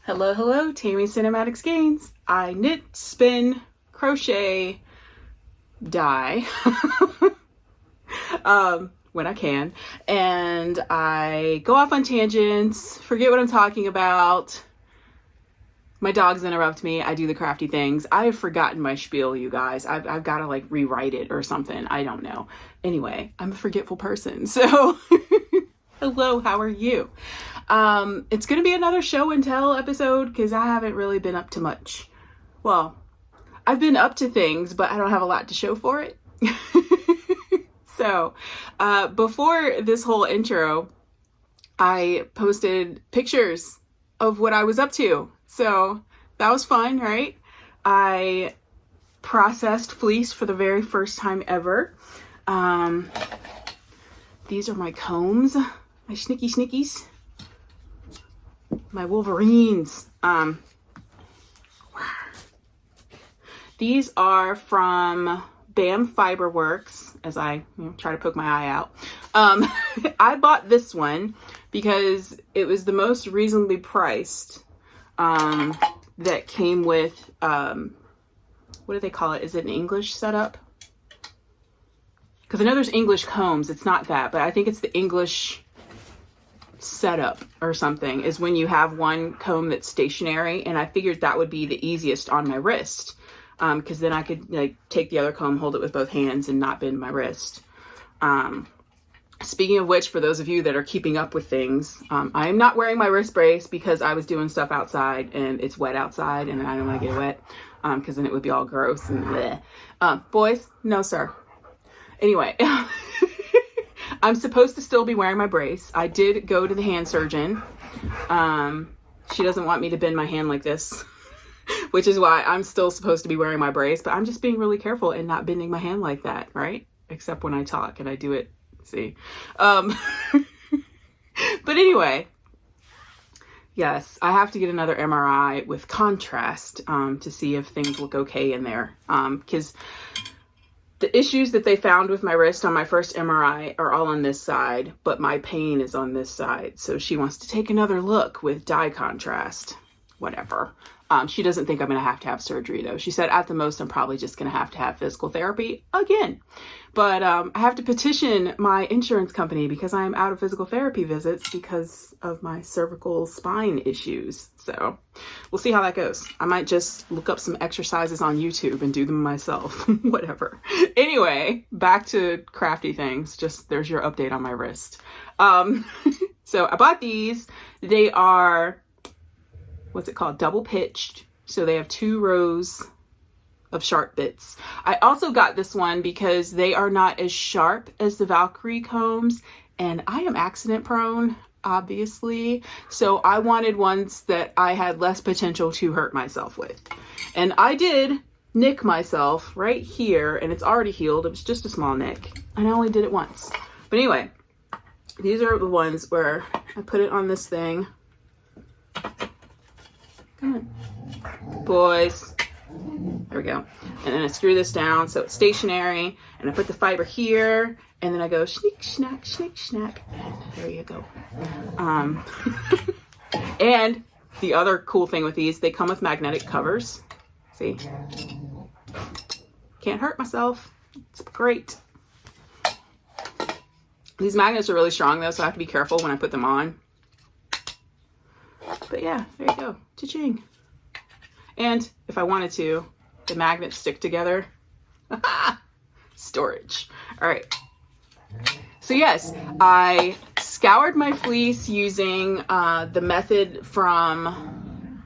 Hello, hello, Tammy Cinematic Skeins. I knit, spin, crochet, dye when I can, and I go off on tangents, forget what I'm talking about. My dogs interrupt me. I do the crafty things. I have forgotten my spiel, you guys. I've got to like rewrite it or something. I don't know. Anyway, I'm a forgetful person. So hello, how are you? It's going to be another show and tell episode because I haven't really been up to much. Well, I've been up to things, but I don't have a lot to show for it. So, before this whole intro, I posted pictures of what I was up to. So that was fun, right? I processed fleece for the very first time ever. These are my combs, my snickies, my Wolverines. These are from BAM Fiberworks, as I try to poke my eye out. I bought this one because it was the most reasonably priced that came with, what do they call it? Is it an English setup? Because I know there's English combs. It's not that, but I think it's the English setup or something, is when you have one comb that's stationary, and I figured that would be the easiest on my wrist. Because then I could like take the other comb, hold it with both hands, and not bend my wrist. Speaking of which, for those of you that are keeping up with things, I am not wearing my wrist brace because I was doing stuff outside and it's wet outside and I don't want to get wet because then it would be all gross and bleh. Boys, no sir. Anyway, I'm supposed to still be wearing my brace. I did go to the hand surgeon. She doesn't want me to bend my hand like this, which is why I'm still supposed to be wearing my brace, but I'm just being really careful and not bending my hand like that, right? Except when I talk and I do it, see. But anyway, yes, I have to get another MRI with contrast to see if things look okay in there. Because the issues that they found with my wrist on my first MRI are all on this side, but my pain is on this side. So she wants to take another look with dye contrast, whatever. She doesn't think I'm going to have surgery though. She said at the most, I'm probably just going to have physical therapy again. But I have to petition my insurance company because I'm out of physical therapy visits because of my cervical spine issues. So we'll see how that goes. I might just look up some exercises on YouTube and do them myself. Whatever. Anyway, back to crafty things. Just there's your update on my wrist. So I bought these. They are, what's it called? Double pitched. So they have 2 rows of sharp bits. I also got this one because they are not as sharp as the Valkyrie combs, and I am accident prone, obviously. So I wanted ones that I had less potential to hurt myself with. And I did nick myself right here, and it's already healed. It was just a small nick, and I only did it once. But anyway, these are the ones where I put it on this thing. Come on, boys. There we go. And then I screw this down so it's stationary, and I put the fiber here, and then I go snick, snack, and there you go. And the other cool thing with these, they come with magnetic covers. See? Can't hurt myself. It's great. These magnets are really strong though, so I have to be careful when I put them on. But yeah, there you go. Cha-ching. And if I wanted to, the magnets stick together. Storage. All right. So yes, I scoured my fleece using the method from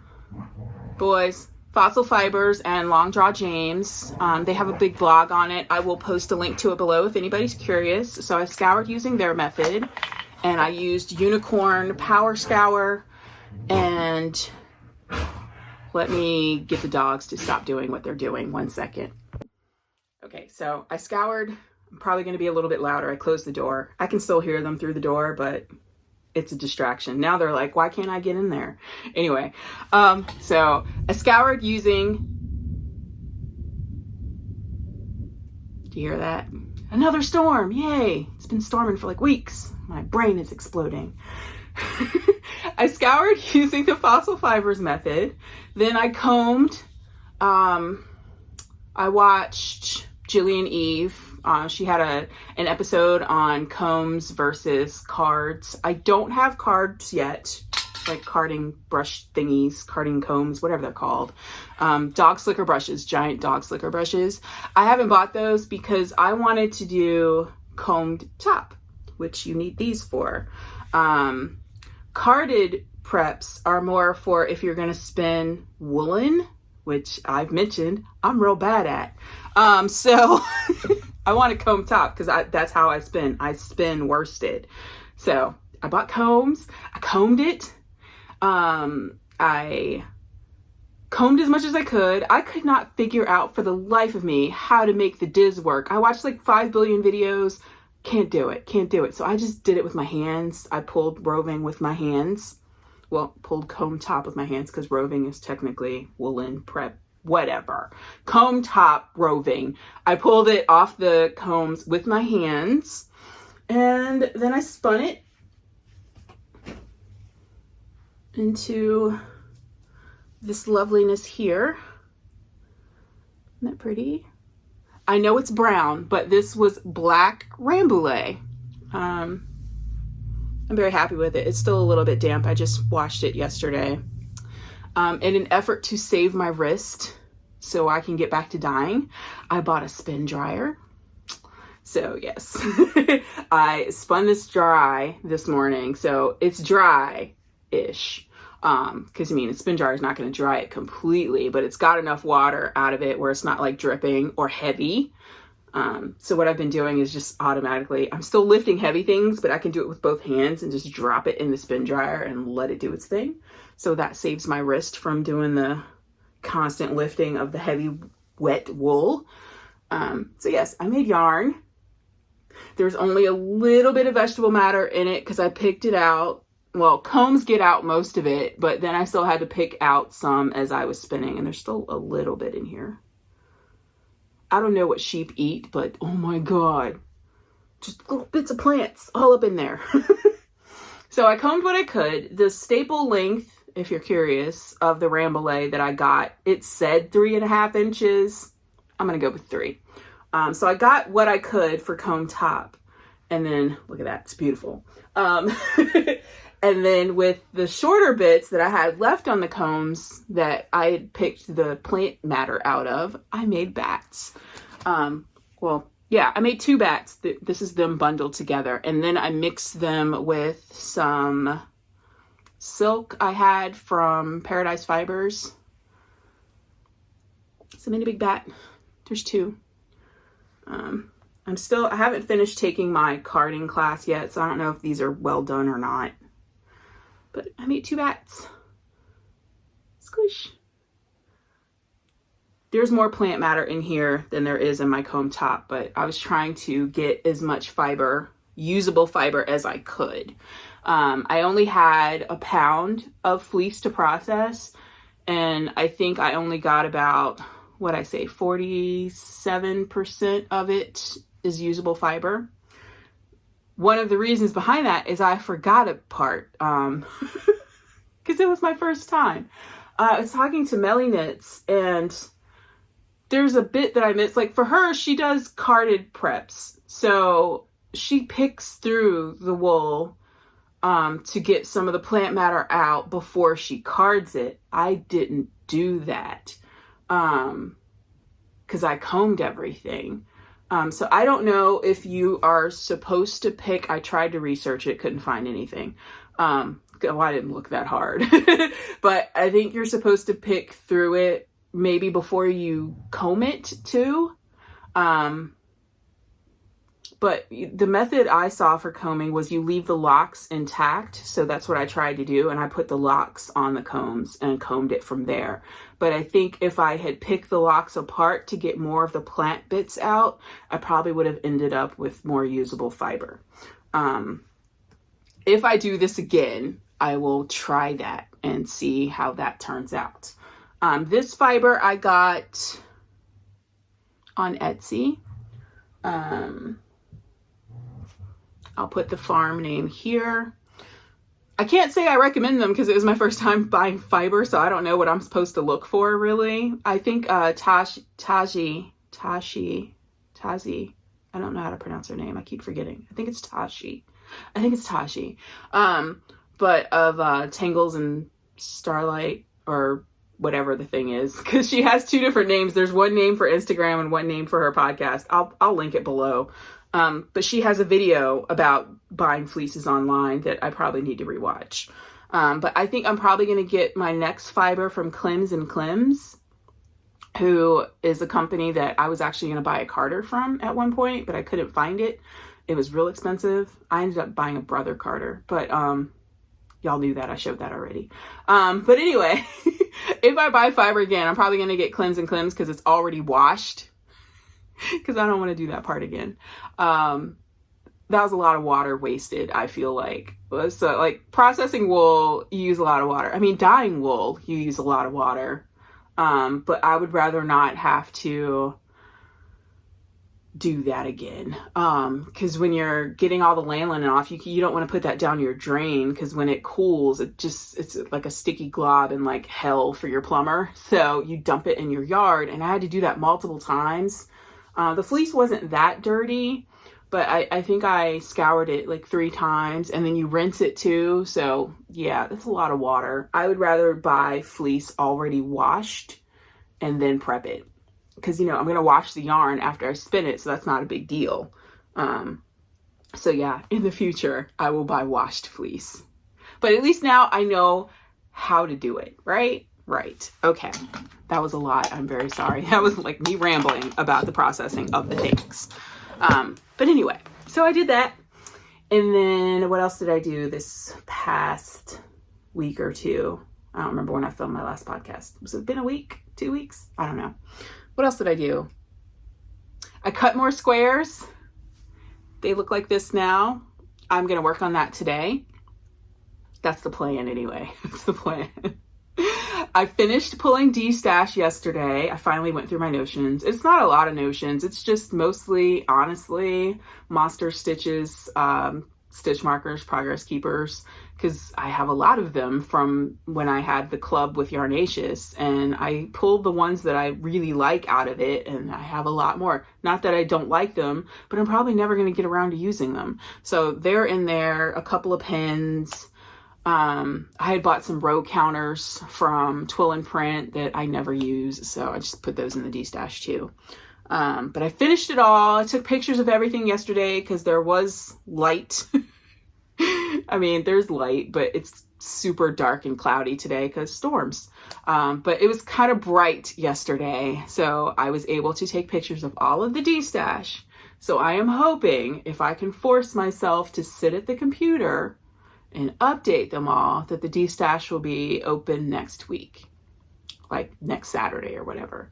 Boys, Fossil Fibers and Long Draw James. They have a big blog on it. I will post a link to it below if anybody's curious. So I scoured using their method, and I used Unicorn Power Scour. And let me get the dogs to stop doing what they're doing. 1 second. Okay, so I scoured. I'm probably going to be a little bit louder. I closed the door. I can still hear them through the door, but it's a distraction. Now they're like, why can't I get in there? Anyway, so I scoured using, do you hear that? Another storm. Yay. It's been storming for like weeks. My brain is exploding. I scoured using the fossil fibers method. Then I combed. I watched Jillian Eve. She had an episode on combs versus cards. I don't have cards yet, like carding brush thingies, carding combs, whatever they're called. Dog slicker brushes, giant dog slicker brushes. I haven't bought those because I wanted to do combed top, which you need these for. Carded preps are more for if you're going to spin woolen, which I've mentioned I'm real bad at. So I want a comb top because that's how I spin. I spin worsted. So I bought combs. I combed it. I combed as much as I could. I could not figure out for the life of me how to make the diz work. I watched like 5 billion videos. Can't do it. So I just did it with my hands. I pulled roving with my hands. Well, pulled comb top with my hands because roving is technically woolen prep, whatever. Comb top roving. I pulled it off the combs with my hands and then I spun it into this loveliness here. Isn't that pretty? I know it's brown, but this was black Rambouillet. I'm very happy with it. It's still a little bit damp. I just washed it yesterday. In an effort to save my wrist so I can get back to dyeing, I bought a spin dryer. So yes, I spun this dry this morning. So it's dry-ish. Because I mean, a spin dryer is not going to dry it completely, but it's got enough water out of it where it's not like dripping or heavy. So what I've been doing is just automatically, I'm still lifting heavy things, but I can do it with both hands and just drop it in the spin dryer and let it do its thing. So that saves my wrist from doing the constant lifting of the heavy wet wool. So yes, I made yarn. There's only a little bit of vegetable matter in it because I picked it out. Well, combs get out most of it, but then I still had to pick out some as I was spinning, and there's still a little bit in here. I don't know what sheep eat, but oh my God, just little bits of plants all up in there. So I combed what I could. The staple length, if you're curious, of the Rambouillet that I got, it said 3.5 inches. I'm going to go with 3. So I got what I could for comb top. And then, look at that, it's beautiful. And then with the shorter bits that I had left on the combs that I had picked the plant matter out of, I made bats. Well, yeah, I made 2 bats. This is them bundled together. And then I mixed them with some silk I had from Paradise Fibers. It's a mini big bat. There's 2. I haven't finished taking my carding class yet, so I don't know if these are well done or not. But I made 2 bats. Squish. There's more plant matter in here than there is in my comb top, but I was trying to get as much fiber, usable fiber, as I could. I only had a pound of fleece to process, and I think I only got about, 47% of it is usable fiber. One of the reasons behind that is I forgot a part, because it was my first time. I was talking to Melly Knits, and there's a bit that I missed. Like for her, she does carded preps. So she picks through the wool to get some of the plant matter out before she cards it. I didn't do that because I combed everything. So I don't know if you are supposed to pick. I tried to research it, couldn't find anything. I didn't look that hard. But I think you're supposed to pick through it maybe before you comb it too. But the method I saw for combing was you leave the locks intact. So that's what I tried to do. And I put the locks on the combs and combed it from there. But I think if I had picked the locks apart to get more of the plant bits out, I probably would have ended up with more usable fiber. If I do this again, I will try that and see how that turns out. This fiber I got on Etsy. I'll put the farm name here. I can't say I recommend them because it was my first time buying fiber, so I don't know what I'm supposed to look for, really. I think Tazi, I don't know how to pronounce her name. I keep forgetting. I think it's Tashi. But of Tangles and Starlight, or whatever the thing is, because she has two different names. There's one name for Instagram and one name for her podcast. I'll link it below. But she has a video about buying fleeces online that I probably need to rewatch. But I think I'm probably going to get my next fiber from Clems and Clems, who is a company that I was actually going to buy a Carter from at one point, but I couldn't find it. It was real expensive. I ended up buying a Brother Carter, but y'all knew that. I showed that already. But anyway, if I buy fiber again, I'm probably going to get Clems and Clems because it's already washed. Because I don't want to do that part again. That was a lot of water wasted, I feel like. So, like, processing wool, you use a lot of water. I mean, dyeing wool, you use a lot of water. But I would rather not have to do that again. Because when you're getting all the lanolin off, you don't want to put that down your drain, because when it cools, it's like a sticky glob and like hell for your plumber. So you dump it in your yard, and I had to do that multiple times. The fleece wasn't that dirty, but I think I scoured it like 3 times, and then you rinse it too. So yeah, that's a lot of water. I would rather buy fleece already washed and then prep it, because, I'm going to wash the yarn after I spin it. So that's not a big deal. So yeah, in the future, I will buy washed fleece, but at least now I know how to do it. Right. Okay. That was a lot. I'm very sorry. That was like me rambling about the processing of the things. But anyway, so I did that. And then what else did I do this past week or two? I don't remember when I filmed my last podcast. Was it been a week, 2 weeks? I don't know. What else did I do? I cut more squares. They look like this now. I'm going to work on that today. That's the plan anyway. That's the plan. I finished pulling Destash yesterday. I finally went through my notions. It's not a lot of notions. It's just mostly, honestly, monster stitches, stitch markers, progress keepers, because I have a lot of them from when I had the club with Yarnaceous, and I pulled the ones that I really like out of it, and I have a lot more. Not that I don't like them, but I'm probably never going to get around to using them. So they're in there, a couple of pins. I had bought some row counters from Twill and Print that I never use, so I just put those in the Destash too. But I finished it all. I took pictures of everything yesterday because there was light. I mean, there's light, but it's super dark and cloudy today because storms. But it was kind of bright yesterday, so I was able to take pictures of all of the Destash. So I am hoping, if I can force myself to sit at the computer and update them all, that the Destash will be open next week, like next Saturday or whatever,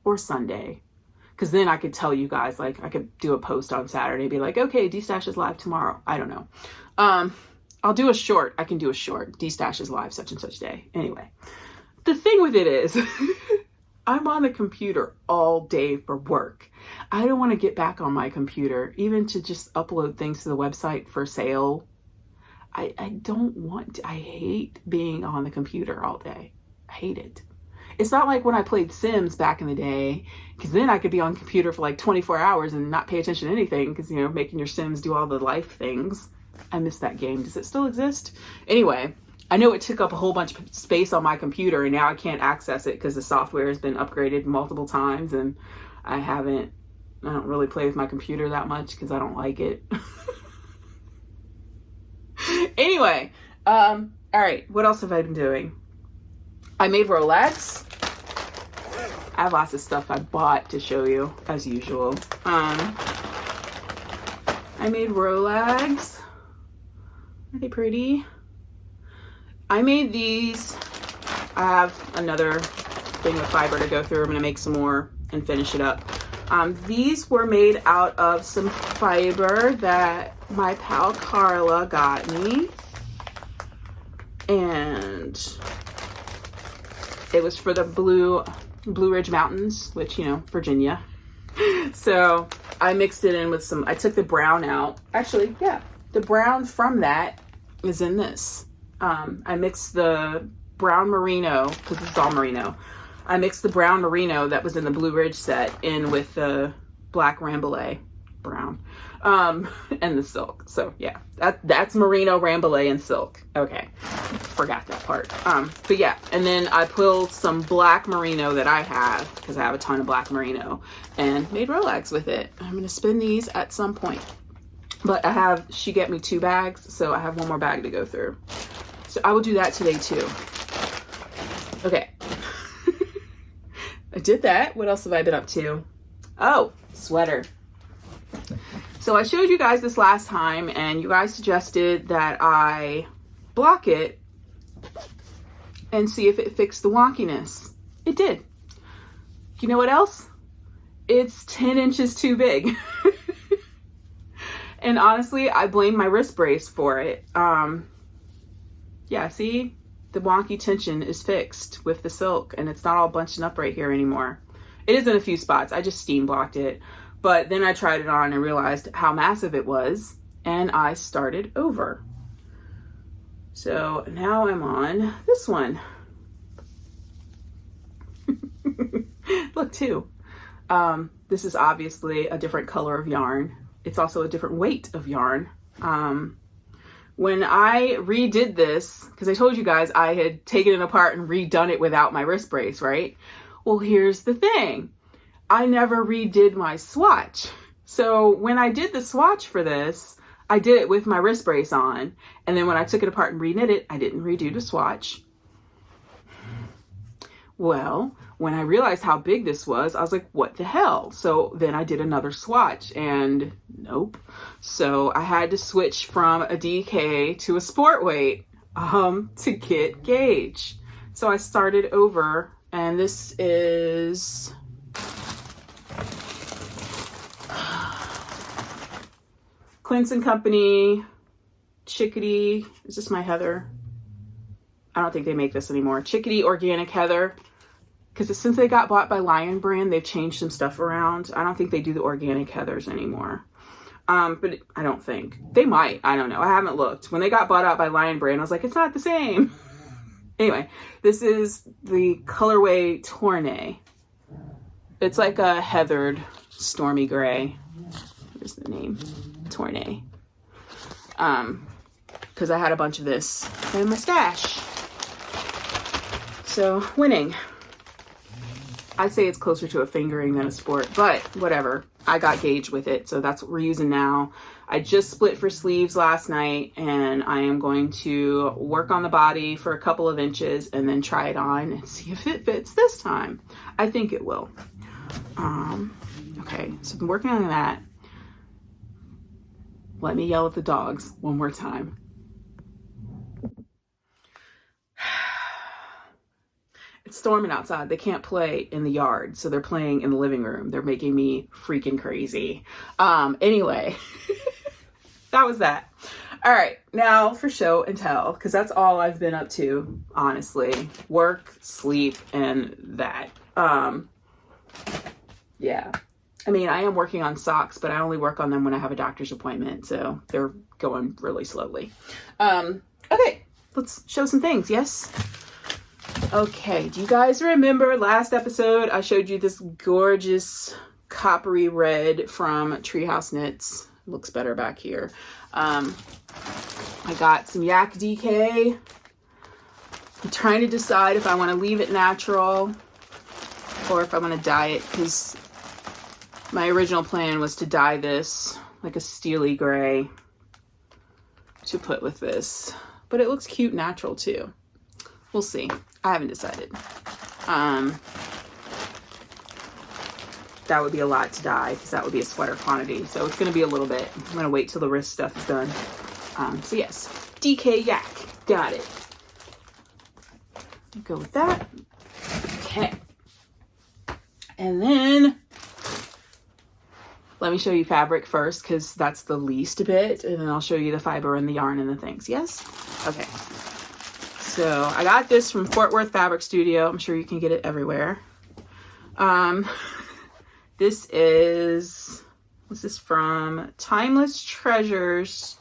or Sunday. Because then I could tell you guys, like, I could do a post on Saturday and be like, okay, Destash is live tomorrow. I don't know. I'll do a short. I can do a short. Destash is live such and such day. Anyway, the thing with it is, I'm on the computer all day for work. I don't want to get back on my computer, even to just upload things to the website for sale. I don't want to. I hate being on the computer all day. I hate it. It's not like when I played Sims back in the day, because then I could be on the computer for like 24 hours and not pay attention to anything, because, making your Sims do all the life things. I miss that game. Does it still exist? Anyway, I know it took up a whole bunch of space on my computer, and now I can't access it because the software has been upgraded multiple times, and I don't really play with my computer that much because I don't like it. Anyway, all right, what else have I been doing? I made Rolex. I have lots of stuff I bought to show you, as usual. I made Rolex. Are they pretty? I made these. I have another thing of fiber to go through. I'm going to make some more and finish it up. These were made out of some fiber that my pal Carla got me. And it was for the Blue Ridge Mountains, which, Virginia. So I mixed it in with I took the brown out. Actually, yeah, the brown from that, is in this. I mixed the brown merino, because it's all merino. I mixed the brown merino that was in the Blue Ridge set in with the black Rambouillet brown, and the silk. So yeah, that's merino, Rambouillet, and silk. Okay, forgot that part. But yeah, and then I pulled some black merino that I have, because I have a ton of black merino, and made Rolags with it. I'm gonna spin these at some point. But she get me 2 bags, so I have 1 more bag to go through. So I will do that today too. Okay. I did that. What else have I been up to? Oh, sweater. So I showed you guys this last time, and you guys suggested that I block it and see if it fixed the wonkiness. It did. You know what else? It's 10 inches too big. And honestly, I blame my wrist brace for it. Yeah, see? The wonky tension is fixed with the silk, and it's not all bunching up right here anymore. It is in a few spots. I just steam blocked it. But then I tried it on and realized how massive it was, and I started over. So now I'm on this one. Look too. This is obviously a different color of yarn. It's also a different weight of yarn. When I redid this, because I told you guys I had taken it apart and redone it without my wrist brace, right? Well, here's the thing. I never redid my swatch. So when I did the swatch for this, I did it with my wrist brace on. And then when I took it apart and reknit it, I didn't redo the swatch. Well, when I realized how big this was, I was like, what the hell? So then I did another swatch, and nope. So I had to switch from a DK to a sport weight to get gauge. So I started over, and this is Clinton Company Chickadee. Is this my heather? I don't think they make this anymore. Chickadee Organic Heather. Because since they got bought by Lion Brand, they've changed some stuff around. I don't think they do the organic heathers anymore. But I don't think. They might. I don't know. I haven't looked. When they got bought out by Lion Brand, I was like, it's not the same. Anyway, this is the colorway Tournay. It's like a heathered stormy gray. Where's the name? Tournay. Because I had a bunch of this in my stash. So, winning. I'd say it's closer to a fingering than a sport, but whatever. I got gauge with it, so that's what we're using now. I just split for sleeves last night, and I am going to work on the body for a couple of inches and then try it on and see if it fits this time. I think it will. Okay, so I've been working on that. Let me yell at the dogs one more time. It's storming outside. They can't play in the yard, so they're playing in the living room. They're making me freaking crazy. Anyway, that was that. All right, now for show and tell, because that's all I've been up to, honestly. Work, sleep, and that. Yeah. I mean, I am working on socks, but I only work on them when I have a doctor's appointment, so they're going really slowly. Okay, let's show some things, yes? Okay, do you guys remember last episode I showed you this gorgeous coppery red from Treehouse Knits? Looks better back here. I got some yak DK. I'm trying to decide if I want to leave it natural or if I want to dye it, because my original plan was to dye this like a steely gray to put with this, but it looks cute natural too. We'll see. I haven't decided. That would be a lot to dye because that would be a sweater quantity. So it's going to be a little bit. I'm going to wait till the wrist stuff is done. So yes, DK yak. Got it. Go with that. Okay. And then let me show you fabric first because that's the least bit. And then I'll show you the fiber and the yarn and the things. Yes? Okay. So I got this from Fort Worth Fabric Studio. I'm sure you can get it everywhere. This is from Timeless Treasures.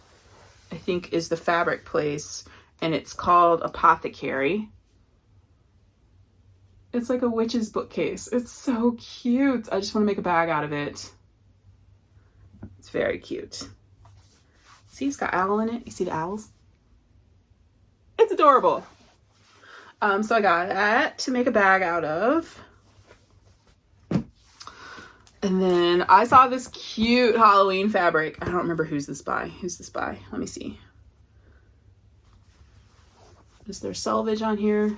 I think is the fabric place, and it's called Apothecary. It's like a witch's bookcase. It's so cute. I just want to make a bag out of it. It's very cute. See, it's got owl in it. You see the owls? It's adorable. So I got that to make a bag out of. And then I saw this cute Halloween fabric. I don't remember who's this by. Who's this by? Let me see. Is there selvage on here?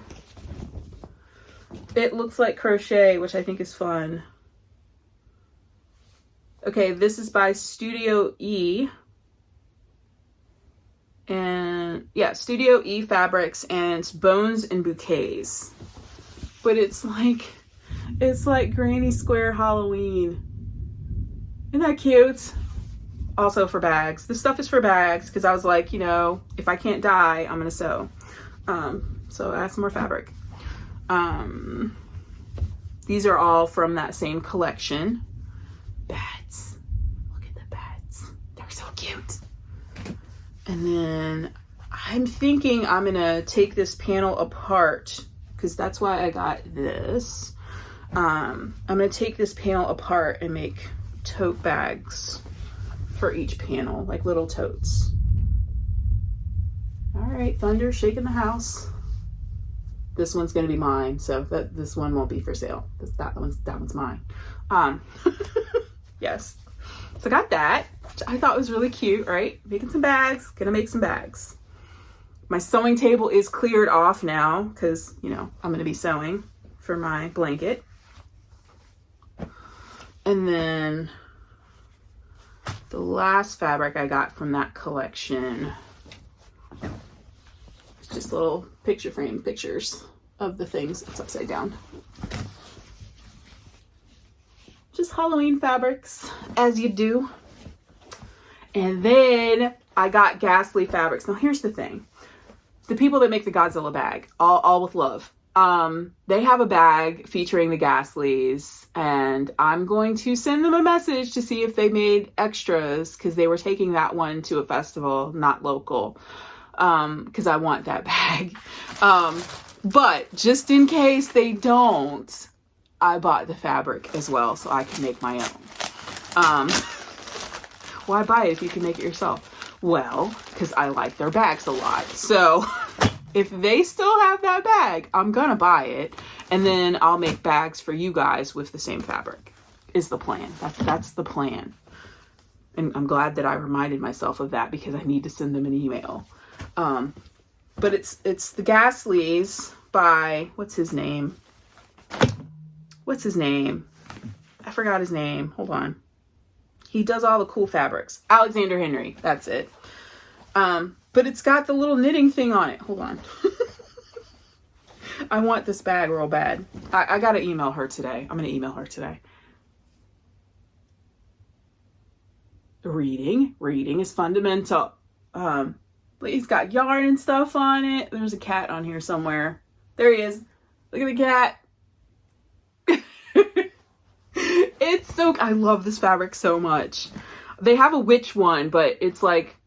It looks like crochet, which I think is fun. Okay, this is by Studio E. And yeah, Studio E Fabrics, and it's Bones and Bouquets. But it's like Granny Square Halloween. Isn't that cute? Also for bags. This stuff is for bags because I was like, you know, if I can't dye, I'm gonna sew. So I have some more fabric. These are all from that same collection. Bats. Look at the bats. They're so cute. And then I'm thinking I'm gonna take this panel apart because that's why I got this. I'm gonna take this panel apart and make tote bags for each panel, like little totes. All right, Thunder shaking the house. This one's gonna be mine, so this one won't be for sale. That one's mine. Yes. So I got that, which I thought was really cute, right? Making some bags, gonna make some bags. My sewing table is cleared off now because, you know, I'm gonna be sewing for my blanket. And then the last fabric I got from that collection, it's just little picture frame pictures of the things. It's upside down. Just Halloween fabrics, as you do. And then I got Ghastly Fabrics. Now here's the thing. The people that make the Godzilla bag, all with love, they have a bag featuring the Ghastlies, and I'm going to send them a message to see if they made extras because they were taking that one to a festival, not local, because I want that bag. But just in case they don't, I bought the fabric as well so I can make my own. Why buy it if you can make it yourself? Well, because I like their bags a lot. So if they still have that bag, I'm gonna buy it, and then I'll make bags for you guys with the same fabric is the plan. That's the plan. And I'm glad that I reminded myself of that because I need to send them an email. But it's the Ghastlies by, what's his name? I forgot his name. Hold on. He does all the cool fabrics. Alexander Henry. That's it. But it's got the little knitting thing on it. Hold on. I want this bag real bad. I gotta email her today. I'm gonna email her today. Reading is fundamental. But he's got yarn and stuff on it. There's a cat on here somewhere. There he is. Look at the cat. It's so, I love this fabric so much. They have a witch one, but it's like,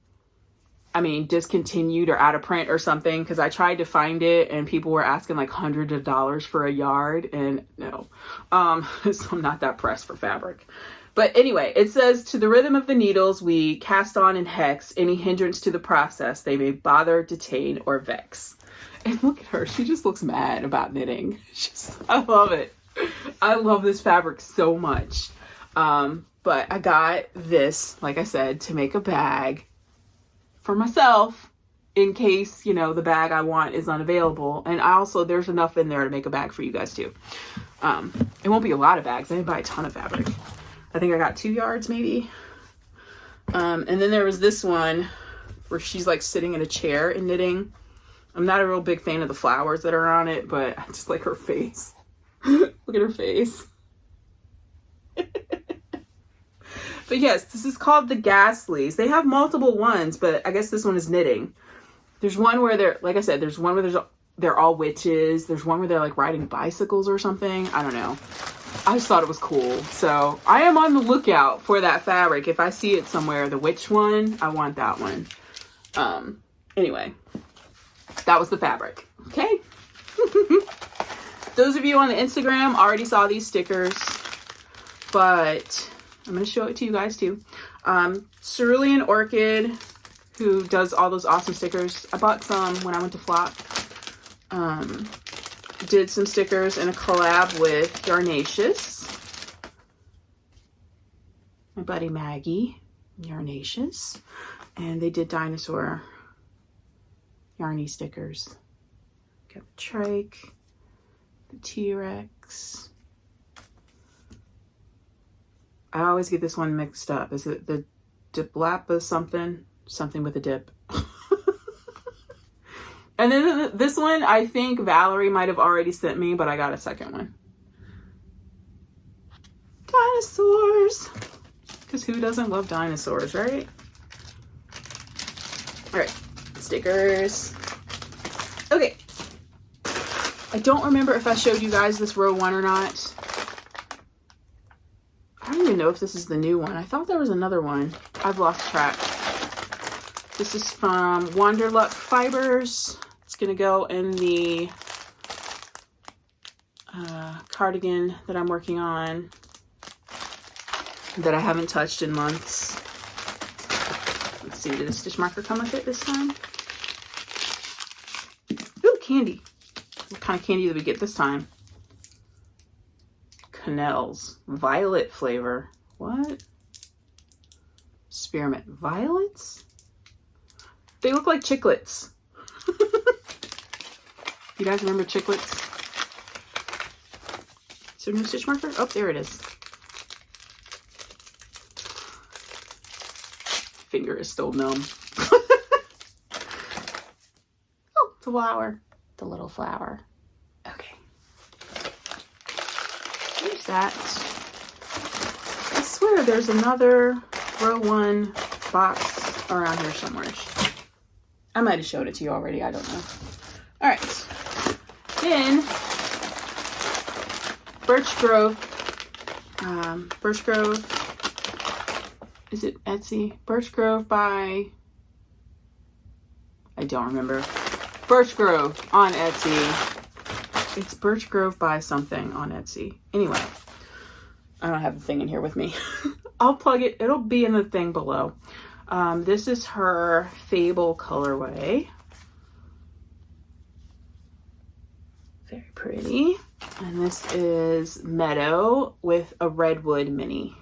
I mean, discontinued or out of print or something, because I tried to find it and people were asking like hundreds of dollars for a yard, and no. So I'm not that pressed for fabric. But anyway, it says, to the rhythm of the needles, we cast on and hex any hindrance to the process they may bother, detain, or vex. And look at her. She just looks mad about knitting. I love it. I love this fabric so much. But I got this, like I said, to make a bag for myself in case, you know, the bag I want is unavailable. And I also, there's enough in there to make a bag for you guys too. It won't be a lot of bags. I didn't buy a ton of fabric. I think I got 2 yards maybe. And then there was this one where she's like sitting in a chair and knitting. I'm not a real big fan of the flowers that are on it, but I just like her face. Look at her face. But yes, this is called the Ghastlies. They have multiple ones, but I guess this one is knitting. There's one where they're, like I said, there's one where they're all witches. There's one where they're like riding bicycles or something. I don't know. I just thought it was cool. So I am on the lookout for that fabric. If I see it somewhere, the witch one, I want that one. Anyway, that was the fabric. Okay. Those of you on the Instagram already saw these stickers, but I'm going to show it to you guys too. Cerulean Orchid, who does all those awesome stickers. I bought some when I went to Flop. Did some stickers in a collab with Yarnacious. My buddy Maggie, Yarnacious. And they did dinosaur yarny stickers. Got the trike, the T-Rex. I always get this one mixed up. Is it the Diplapa something? Something with a dip. And then this one, I think Valerie might have already sent me, but I got a second one. Dinosaurs. Because who doesn't love dinosaurs, right? All right, stickers. Okay. I don't remember if I showed you guys this row one or not. I don't even know if this is the new one. I thought there was another one. I've lost track. This is from Wanderluck Fibers. It's going to go in the cardigan that I'm working on that I haven't touched in months. Let's see, did a stitch marker come with it this time? Ooh, candy. What kind of candy did we get this time? Cannels. Violet flavor. What? Spearmint. Violets? They look like chiclets. You guys remember chiclets? Is there a new stitch marker? Oh, there it is. Finger is still numb. Oh, it's a flower. The little flower. Okay. There's that. I swear there's another row one box around here somewhere. I might have showed it to you already. I don't know. All right. Then Birch Grove. Birch Grove. Is it Etsy? Birch Grove by... I don't remember. Birch Grove on Etsy. It's Birch Grove by something on Etsy. Anyway, I don't have the thing in here with me. I'll plug it. It'll be in the thing below. This is her Fable colorway. Very pretty. And this is Meadow with a Redwood mini.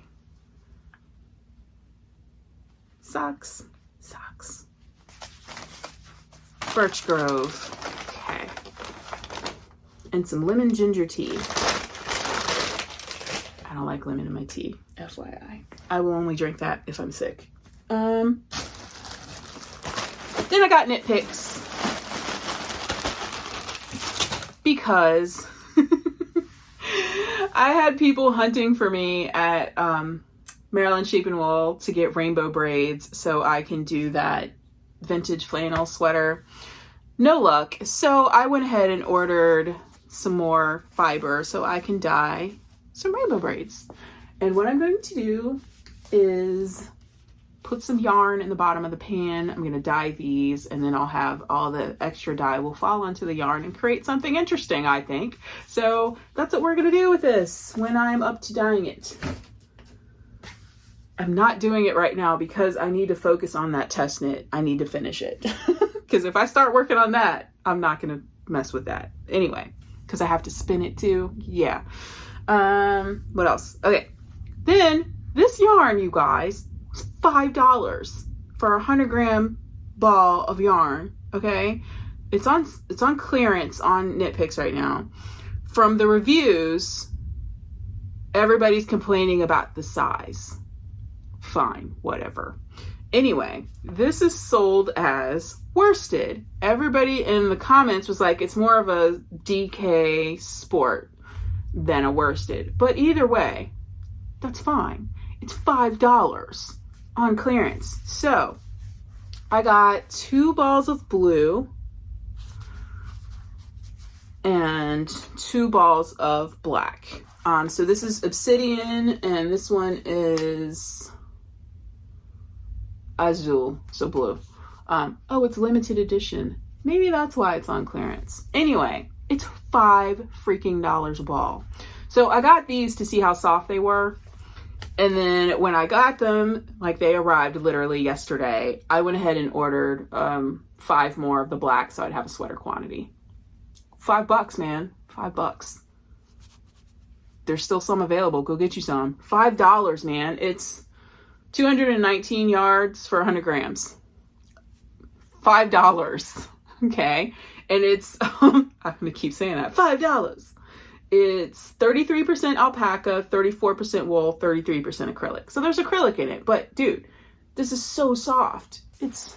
Socks. Socks. Birch Grove. Okay. And some lemon ginger tea. I don't like lemon in my tea, FYI. I will only drink that if I'm sick. Then I got KnitPicks. Because I had people hunting for me at Maryland Sheep and Wool to get rainbow braids so I can do that vintage flannel sweater. No luck. So I went ahead and ordered some more fiber so I can dye some rainbow braids. And what I'm going to do is put some yarn in the bottom of the pan. I'm going to dye these, and then I'll have all the extra dye will fall onto the yarn and create something interesting, I think. So that's what we're going to do with this when I'm up to dyeing it. I'm not doing it right now because I need to focus on that test knit. I need to finish it. Because if I start working on that, I'm not going to mess with that. Anyway, because I have to spin it too. Yeah. What else? Okay. Then this yarn, you guys, was $5 for a 100-gram ball of yarn. Okay. It's on clearance on KnitPicks right now. From the reviews, everybody's complaining about the size. Fine, whatever. Anyway, this is sold as worsted. Everybody in the comments was like, it's more of a DK sport than a worsted. But either way, that's fine. It's $5 on clearance. So I got 2 balls of blue and 2 balls of black. So this is Obsidian, and this one is Azul, so blue. Oh, it's limited edition. Maybe that's why it's on clearance. Anyway, it's $5 freaking a ball. So I got these to see how soft they were. And then when I got them, like they arrived literally yesterday, I went ahead and ordered 5 more of the black so I'd have a sweater quantity. $5, man. $5. There's still some available. Go get you some. $5, man. It's 219 yards for 100 grams. $5. Okay. And it's, I'm going to keep saying that. $5. It's 33% alpaca, 34% wool, 33% acrylic. So there's acrylic in it. But dude, this is so soft. It's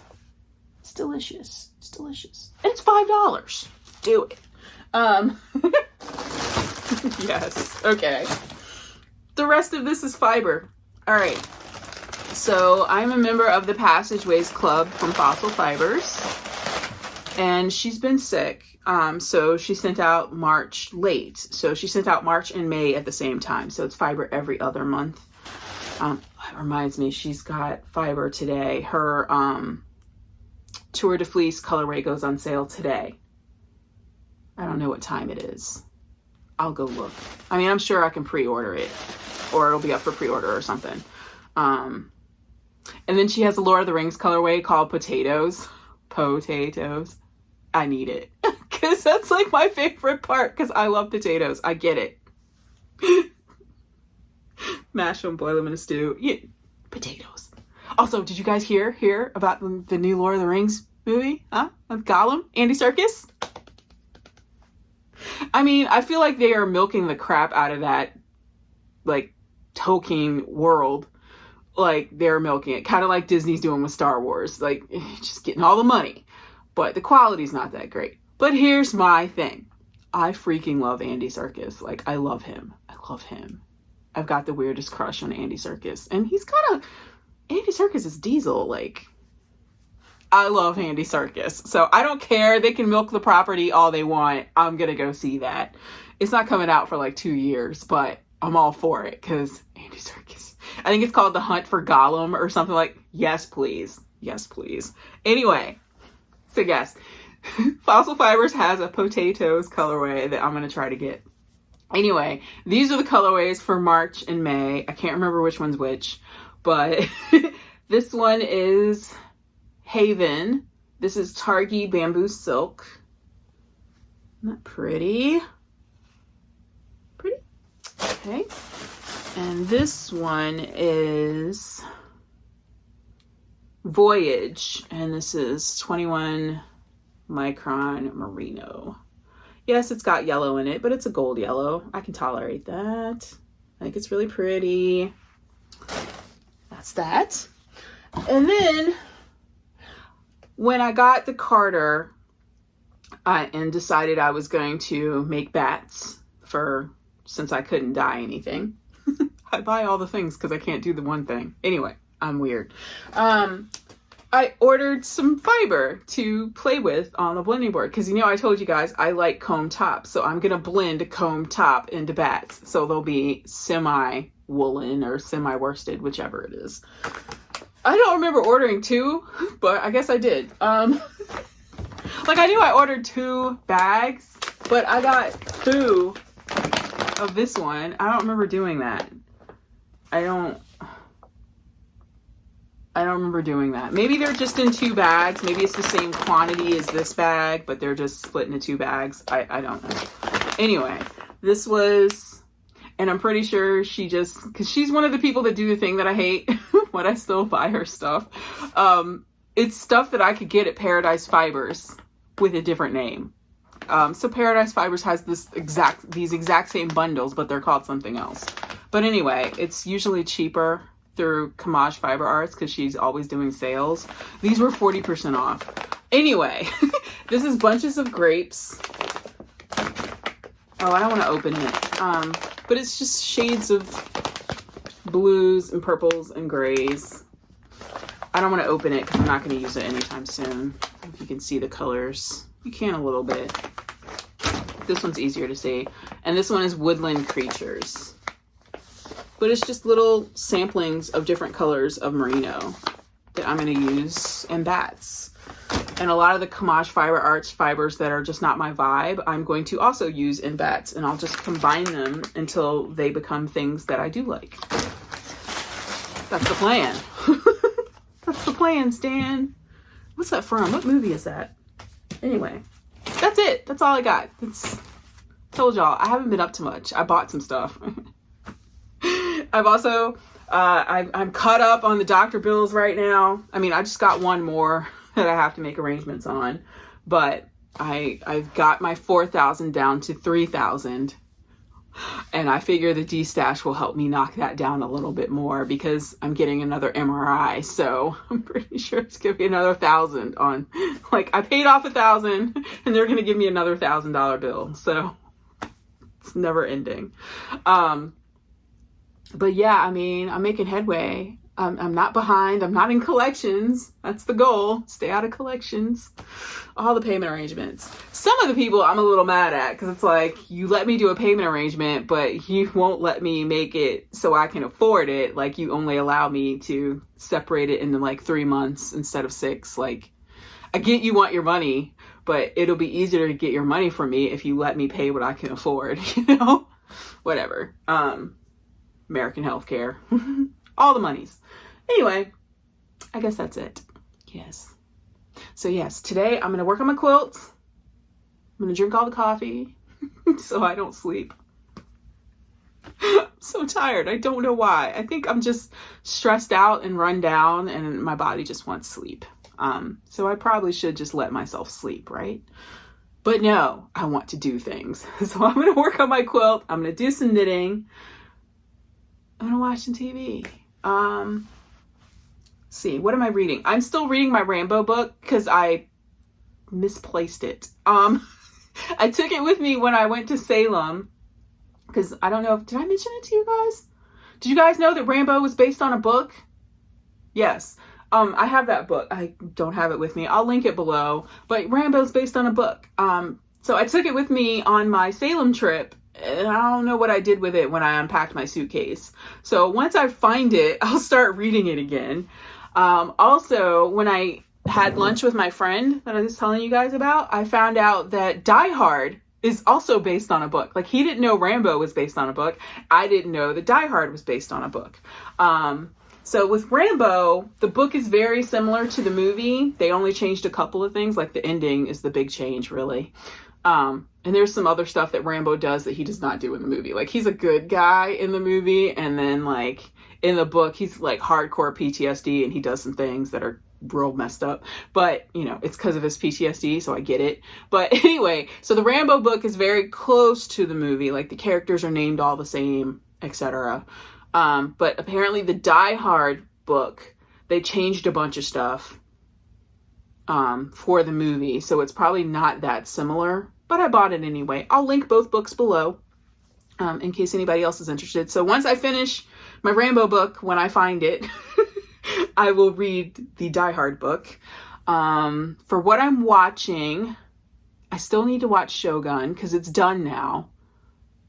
delicious. It's delicious. And it's $5. Do it. Yes. Okay. The rest of this is fiber. All right. So I'm a member of the Passageways Club from Fossil Fibers, and she's been sick. So she sent out March late. So she sent out March and May at the same time. So it's fiber every other month. That reminds me, she's got fiber today. Her Tour de Fleece colorway goes on sale today. I don't know what time it is. I'll go look. I mean, I'm sure I can pre-order it, or it'll be up for pre-order or something. And then she has a Lord of the Rings colorway called Potatoes. Potatoes. I need it. Because that's like my favorite part, because I love potatoes. I get it. Mash them, boil them in a stew. Yeah. Potatoes. Also, did you guys hear about the new Lord of the Rings movie? Huh? With Gollum? Andy Serkis? I mean, I feel like they are milking the crap out of that, like, Tolkien world. Like, they're milking it. Kind of like Disney's doing with Star Wars. Like, just getting all the money. But the quality's not that great. But here's my thing. I freaking love Andy Serkis. Like, I love him. I love him. I've got the weirdest crush on Andy Serkis. And he's got Andy Serkis is Diesel. Like, I love Andy Serkis. So I don't care. They can milk the property all they want. I'm going to go see that. It's not coming out for like 2 years, but I'm all for it because Andy Serkis. I think it's called The Hunt for Gollum or something like, yes, please. Yes, please. Anyway, so yes, Fossil Fibers has a potatoes colorway that I'm going to try to get. Anyway, these are the colorways for March and May. I can't remember which one's which, but this one is Haven. This is Targi Bamboo Silk. Isn't that pretty? Pretty? Okay. And this one is Voyage. And this is 21 micron merino. Yes, it's got yellow in it, but it's a gold yellow. I can tolerate that. I think it's really pretty. That's that. And then when I got the Carter and decided I was going to make bats since I couldn't dye anything. I buy all the things because I can't do the one thing. Anyway, I'm weird. I ordered some fiber to play with on the blending board because, I told you guys I like comb top. So I'm going to blend a comb top into bats. So they'll be semi-woolen or semi-worsted, whichever it is. I don't remember ordering 2, but I guess I did. Like I knew I ordered 2 bags, but I got 2 of this one. I don't remember doing that. I don't remember doing that. Maybe they're just in 2 bags. Maybe it's the same quantity as this bag, but they're just split into 2 bags. I don't know. Anyway, this was, and I'm pretty sure because she's one of the people that do the thing that I hate, but I still buy her stuff. It's stuff that I could get at Paradise Fibers with a different name. So Paradise Fibers has these exact same bundles, but they're called something else. But anyway, it's usually cheaper through Camaj Fiber Arts because she's always doing sales. These were 40% off. Anyway, this is bunches of grapes. Oh, I don't want to open it. But it's just shades of blues and purples and grays. I don't want to open it because I'm not going to use it anytime soon. If you can see the colors. You can a little bit. This one's easier to see. And this one is Woodland Creatures. But it's just little samplings of different colors of merino that I'm going to use in bats. And a lot of the Camaj fiber arts fibers that are just not my vibe, I'm going to also use in bats, and I'll just combine them until they become things that I do like. That's the plan. That's the plan, Stan. What's that from? What movie is that? Anyway, that's it. That's all I got. Told y'all, I haven't been up to much. I bought some stuff. I've also, I'm caught up on the doctor bills right now. I mean, I just got one more that I have to make arrangements on, but I've got my 4,000 down to 3,000. And I figure the Destash will help me knock that down a little bit more because I'm getting another MRI. So I'm pretty sure it's going to be another 1,000 on, like, I paid off 1,000 and they're going to give me another $1,000 bill. So it's never ending. But yeah, I mean, I'm making headway. I'm not behind. I'm not in collections. That's the goal. Stay out of collections. All the payment arrangements. Some of the people I'm a little mad at because it's like, you let me do a payment arrangement, but you won't let me make it so I can afford it. Like, you only allow me to separate it into like 3 months instead of 6. Like, I get you want your money, but it'll be easier to get your money from me if you let me pay what I can afford, you know? Whatever. American healthcare. All the monies. Anyway, I guess that's it. Yes. So yes, today I'm going to work on my quilt. I'm going to drink all the coffee so I don't sleep. I'm so tired. I don't know why. I think I'm just stressed out and run down and my body just wants sleep. So I probably should just let myself sleep, right? But no, I want to do things. So I'm going to work on my quilt. I'm going to do some knitting. I'm going to watch some TV. See, what am I reading? I'm still reading my Rambo book because I misplaced it. I took it with me when I went to Salem because I don't know if, did I mention it to you guys? Did you guys know that Rambo was based on a book? Yes. I have that book. I don't have it with me. I'll link it below, but Rambo's based on a book. So I took it with me on my Salem trip. And I don't know what I did with it when I unpacked my suitcase. So once I find it, I'll start reading it again. Also, when I had lunch with my friend that I was telling you guys about, I found out that Die Hard is also based on a book. Like, he didn't know Rambo was based on a book. I didn't know that Die Hard was based on a book. So with Rambo, the book is very similar to the movie. They only changed a couple of things. Like, the ending is the big change, really. And there's some other stuff that Rambo does that he does not do in the movie. Like, he's a good guy in the movie, and then, like, in the book, he's, like, hardcore PTSD, and he does some things that are real messed up. But, you know, it's because of his PTSD, so I get it. But anyway, so the Rambo book is very close to the movie. Like, the characters are named all the same, etc. But apparently the Die Hard book, they changed a bunch of stuff for the movie. So it's probably not that similar. But I bought it anyway. I'll link both books below in case anybody else is interested. So once I finish my Rambo book, when I find it, I will read the Die Hard book. For what I'm watching, I still need to watch Shogun because it's done now.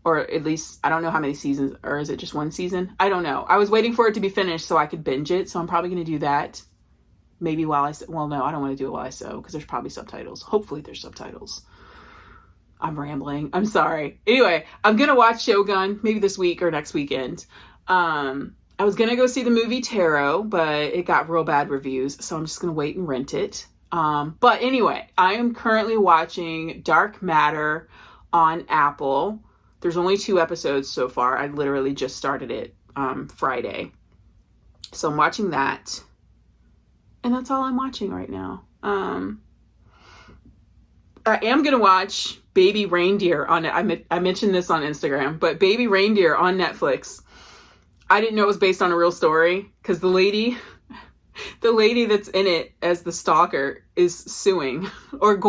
Or at least, I don't know how many seasons, or is it just one season? I don't know. I was waiting for it to be finished so I could binge it. So I'm probably going to do that. Maybe while I, well, no, I don't want to do it while I sew because there's probably subtitles. Hopefully there's subtitles. I'm rambling. I'm sorry. Anyway, I'm going to watch Shogun maybe this week or next weekend. I was going to go see the movie Tarot, but it got real bad reviews. So I'm just going to wait and rent it. But anyway, I am currently watching Dark Matter on Apple. There's only 2 episodes so far. I literally just started it Friday. So I'm watching that. And that's all I'm watching right now. I am going to watch Baby Reindeer on it. I mentioned this on Instagram, but Baby Reindeer on Netflix. I didn't know it was based on a real story because the lady that's in it as the stalker is suing or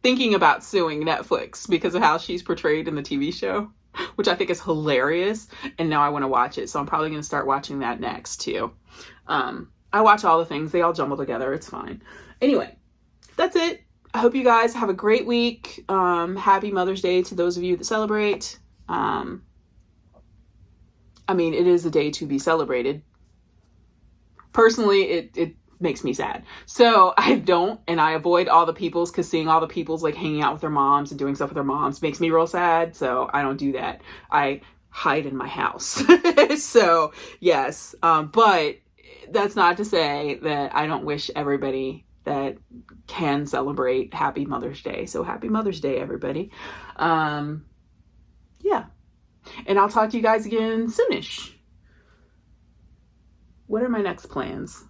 thinking about suing Netflix because of how she's portrayed in the TV show, which I think is hilarious. And now I want to watch it. So I'm probably going to start watching that next too. I watch all the things. They all jumble together. It's fine. Anyway, that's it. I hope you guys have a great week. Happy Mother's Day to those of you that celebrate. I mean, it is a day to be celebrated. Personally, makes me sad. So I don't, and I avoid all the peoples, because seeing all the peoples like hanging out with their moms and doing stuff with their moms makes me real sad. So I don't do that. I hide in my house. So yes, but that's not to say that I don't wish everybody that can celebrate happy Mother's Day. So happy Mother's Day, everybody. Yeah. And I'll talk to you guys again soonish. What are my next plans?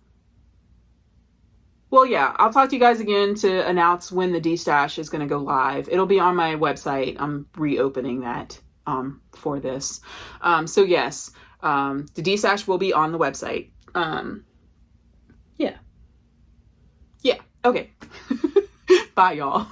Well, yeah, I'll talk to you guys again to announce when the Destash is going to go live. It'll be on my website. I'm reopening that for this. So yes, the Destash will be on the website. Yeah. Yeah. Okay. Bye, y'all.